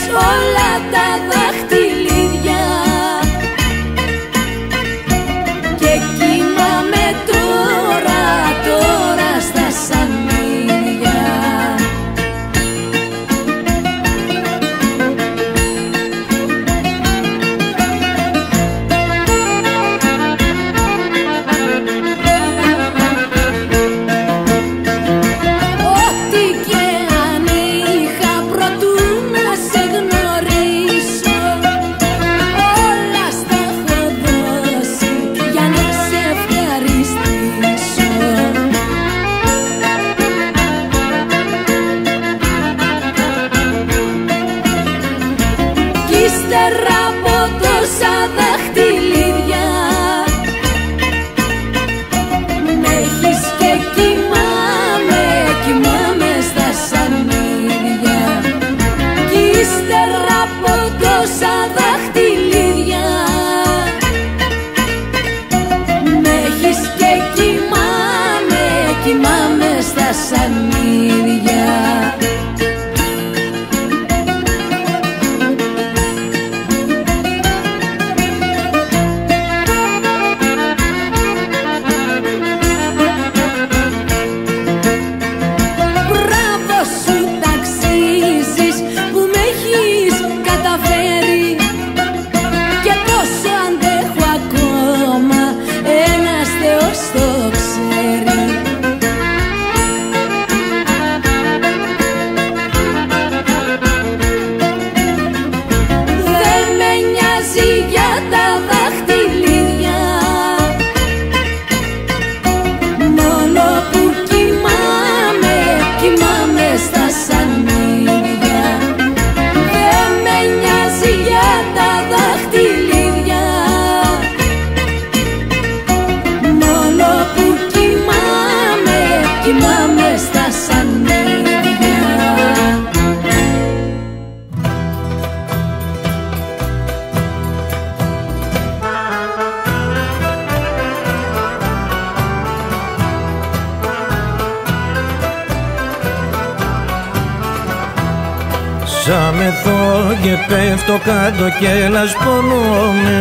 όλα τα δαχτυλίδια και κοιμάμαι τώρα στα σανίδια. Ό,τι και αν είχα προτού να σε γνωρίσω, όλα στα έχω δώσει για να σε ευχαριστήσω. Κι ύστερα από τόσα δαχτυλίδια με έχεις και κοιμάμαι στα σανίδια. Κι ύστερα από τόσα δαχτυλίδια με έχεις και κοιμάμαι στα σανίδια. Μπράβο σου, ταξίζεις που με έχεις καταφέρει και πόσο αντέχω ακόμα, ένας Θεός το ξέρει. Δεν με νοιάζει για τα δαχτυλίδια, μόνο που κοιμάμαι στα σανίδια. Δεν με νοιάζει για τα δαχτυλίδια, μόνο που κοιμάμαι στα σανίδια. Σαν μεθώ και πέφτω κάτω και λασπονόμαι.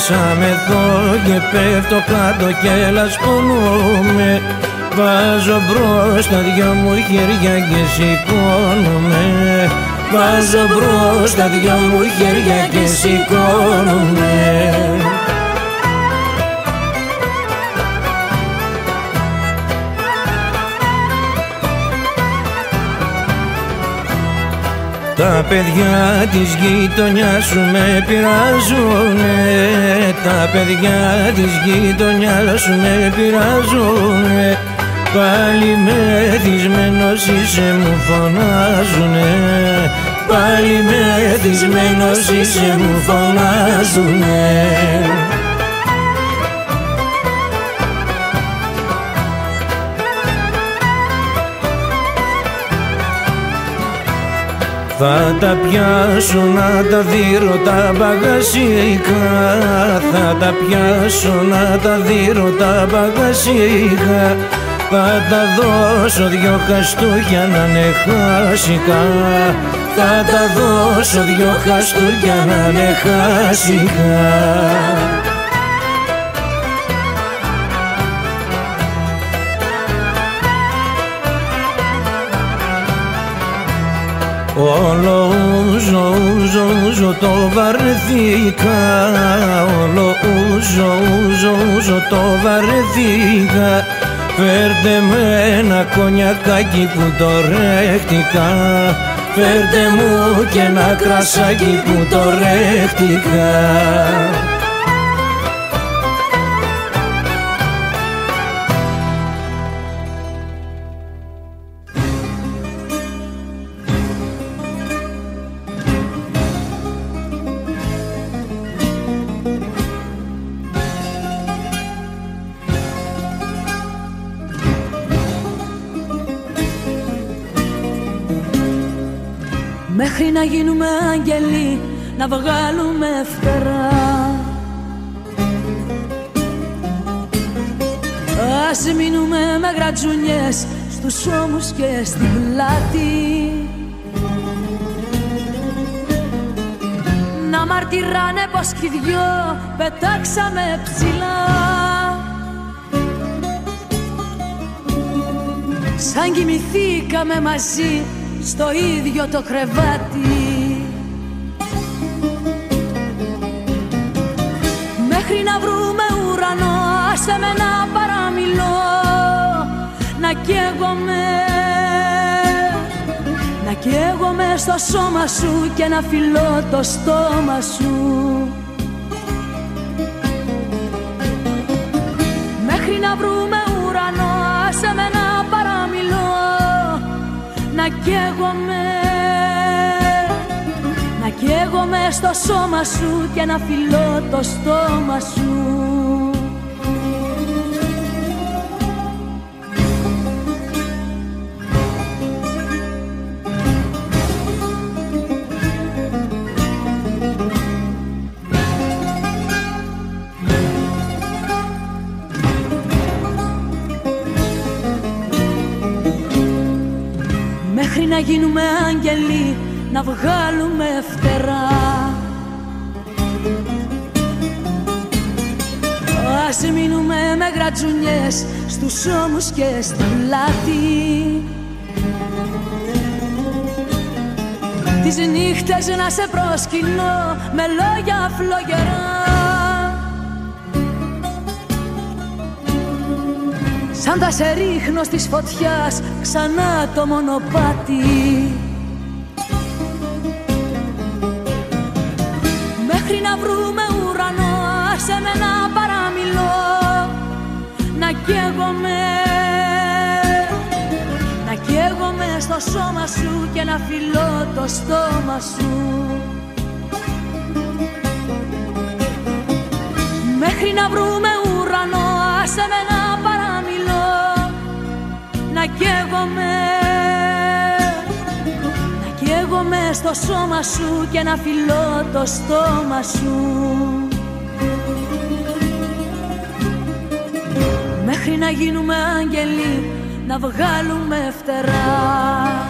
Σαν μεθώ και πέφτω κάτω και λασπονόμαι. Βάζω μπρος τα δυο μου χέρια και σηκώνομαι. Βάζω μπρος τα δυο μου χέρια και σηκώνομαι. Τα παιδιά της γειτονιάς σου με πειράζουνε. Τα παιδιά της γειτονιάς σου με πειράζουνε. Πάλι μεθυσμένος είσαι μου φωνάζουνε. Πάλι μεθυσμένος είσαι μου φωνάζουνε. Θα τα πιάσω να τα δείρω τα μπαγασίκα. Θα τα πιάσω να τα δείρω τα μπαγασίκα. Θα τα δώσω δυο χαστούκια να είναι χάσικα. Θα τα δώσω δυο χαστούκια να είναι χάσικα. Όλο ούζο το βαρεθήκα. Όλο ούζο το βαρεθήκα. Φέρτε με ένα κονιακάκι που το ρέχτηκα. Φέρτε μου και ένα κρασάκι που το ρέχτηκα. Μέχρι να γίνουμε άγγελοι, να βγάλουμε φτερά. Ας μείνουμε με γρατζουνιές στους ώμους και στην πλάτη. να μαρτυράνε πως κι οι δυο πετάξαμε ψηλά. Σαν κοιμηθήκαμε μαζί στο ίδιο το κρεβάτι, μέχρι να βρούμε ουρανό. Άσε με να παραμιλώ, να καίγομαι στο σώμα σου και να φιλώ το στόμα σου. Μέχρι να βρούμε ουρανό, άσε με να παραμιλώ, να καίγομαι στο σώμα σου και να φιλώ το στόμα σου. Μέχρι να γίνουμε άγγελοι, να βγάλουμε φτερά. Ας μείνουμε με γρατζουνιές στους ώμους και στην πλάτη. Τις νύχτες να σε προσκυνώ με λόγια φλογερά, σαν θα σε ρίχνω στις φωτιάς ξανά το μονοπάτι. Μέχρι να βρούμε ουρανό, άσε με να παραμιλώ, να καίγομαι στο σώμα σου και να φιλώ το στόμα σου. Μέχρι να βρούμε ουρανό, άσε με να παραμιλώ, να καίγομαι στο σώμα σου και να φιλώ το στόμα σου. Μέχρι να γίνουμε άγγελοι, να βγάλουμε φτερά.